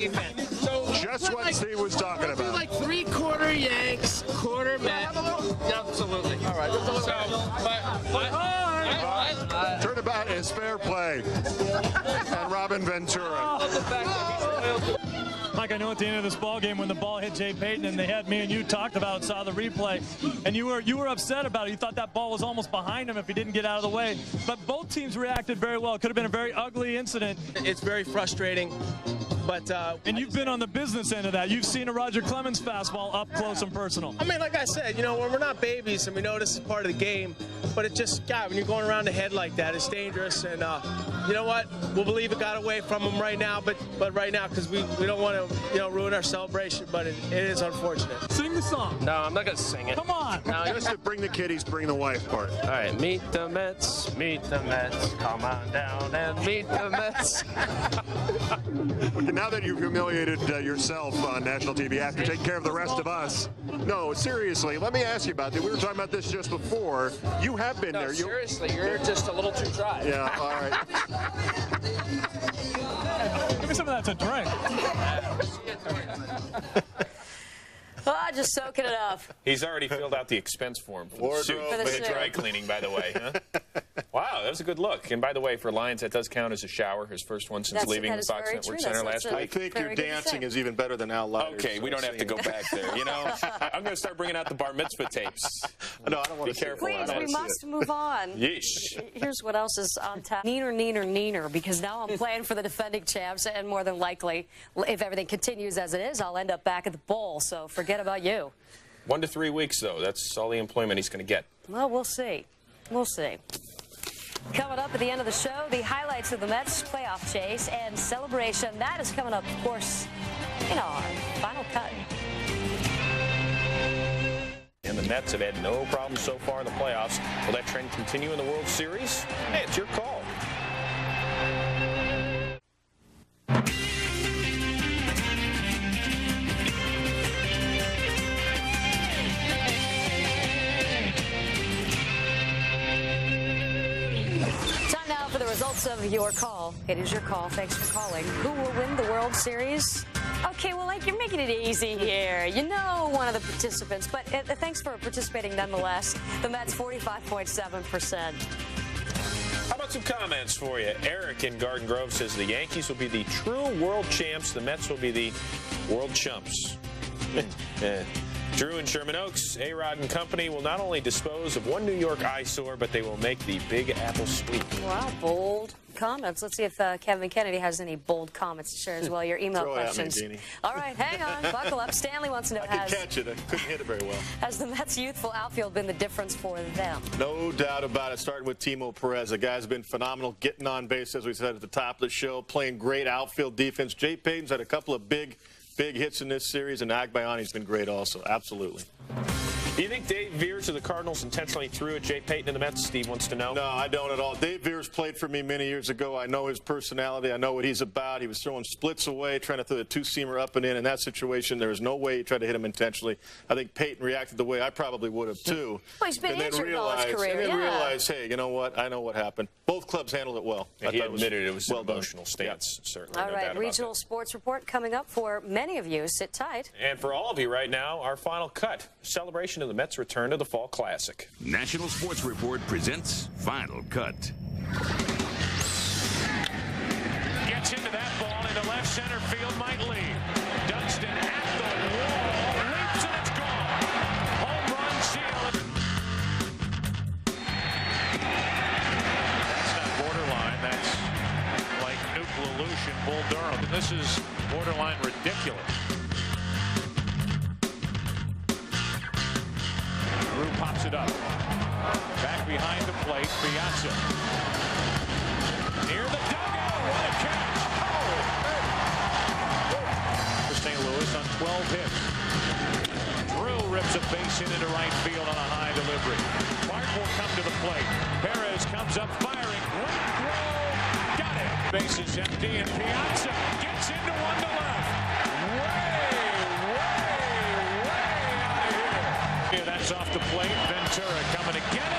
attacking men. So just what Steve was talking about. Like 3/4 Yanks, quarter Mets. Absolutely. All right. Turnabout is fair play. And Robin Ventura. Mike, I know at the end of this ball game when the ball hit Jay Payton and they had me and you talked about, saw the replay, and you were upset about it. You thought that ball was almost behind him if he didn't get out of the way. But both teams reacted very well. It could have been a very ugly incident. It's very frustrating. But and you've been on the business end of that. You've seen a Roger Clemens fastball up close and personal. I mean, like I said, you know, when we're not babies and we know this is part of the game, but it just, God, when you're going around the head like that, it's dangerous. And you know what? We'll believe it got away from him right now, but right now, because we don't want to, you know, ruin our celebration, but it is unfortunate. Sing the song. No, I'm not going to sing it. Come on. No, just to bring the kiddies, bring the wife part. All right, meet the Mets, come on down and meet the Mets. Okay, now that you've humiliated yourself on national TV after taking care of the rest of us, no, seriously, let me ask you about that. We were talking about this just before. You have been there. Seriously, you're just a little too dry. Yeah, all right. Give me some of that to drink. Oh, just soaking it up. He's already filled out the expense form for the suit, for the dry cleaning, by the way. Huh? Wow, that was a good look. And by the way, for Lyons, that does count as a shower, his first one since leaving the Fox Network Center last week. I think your dancing is even better than Al Lyons. Okay, we don't have to go back there. You know, I'm going to start bringing out the bar mitzvah tapes. No, I don't want to be careful. Please, we must move on. Yeesh. Here's what else is on tap. Neener, because now I'm playing for the defending champs, and more than likely, if everything continues as it is, I'll end up back at the bowl, so forget about you. 1 to 3 weeks, though. That's all the employment he's going to get. Well, we'll see. We'll see. Coming up at the end of the show, the highlights of the Mets playoff chase and celebration. That is coming up, of course, in our final cut. And the Mets have had no problems so far in the playoffs. Will that trend continue in the World Series? Hey, it's your call. Results of your call. It is your call. Thanks for calling. Who will win the World Series? Okay, well, like, you're making it easy here. You know one of the participants, but thanks for participating nonetheless. The Mets, 45.7%. How about some comments for you? Eric in Garden Grove says the Yankees will be the true world champs. The Mets will be the world chumps. Drew in Sherman Oaks, A-Rod and company will not only dispose of one New York eyesore, but they will make the Big Apple sweet. Wow, bold comments. Let's see if Kevin Kennedy has any bold comments to share as well. Your email questions. Throw it at me, Jeannie. All right, hang on. Buckle up. Stanley wants to know, I could catch it. I couldn't hit it very well. Has the Mets' youthful outfield been the difference for them? No doubt about it. Starting with Timo Perez. The guy's been phenomenal, getting on base, as we said at the top of the show, playing great outfield defense. Jay Payton's had a couple of big hits in this series, and Agbayani's been great also. Absolutely. Do you think Dave Veers of the Cardinals intentionally threw at Jay Payton and the Mets? Steve wants to know. No, I don't at all. Dave Veers played for me many years ago. I know his personality. I know what he's about. He was throwing splits away, trying to throw a two-seamer up and in. In that situation, there was no way he tried to hit him intentionally. I think Payton reacted the way I probably would have, too. Well, he's been injured all his career. And then realized, hey, you know what? I know what happened. Both clubs handled it well. He admitted it was an emotional stance, certainly. All right, regional sports report coming up for many of you. Sit tight. And for all of you right now, our final cut. Celebration of the Mets' return to the Fall Classic. National Sports Report presents Final Cut. Gets into that ball into left center field, might lead. Dunston at the wall, leaps and it's gone. Home run seal. That's not borderline. That's like Nuke Lelouch and Bull Durham. This is borderline ridiculous. Drew pops it up. Back behind the plate, Piazza. Near the dugout. What a catch. For St. Louis on 12 hits. Drew rips a base hit into right field on a high delivery. Clark will come to the plate. Perez comes up firing. Great throw. Got it. Base is empty and Piazza gets into one to left. Way out of here. Yeah, that's off the plate. Ventura coming again.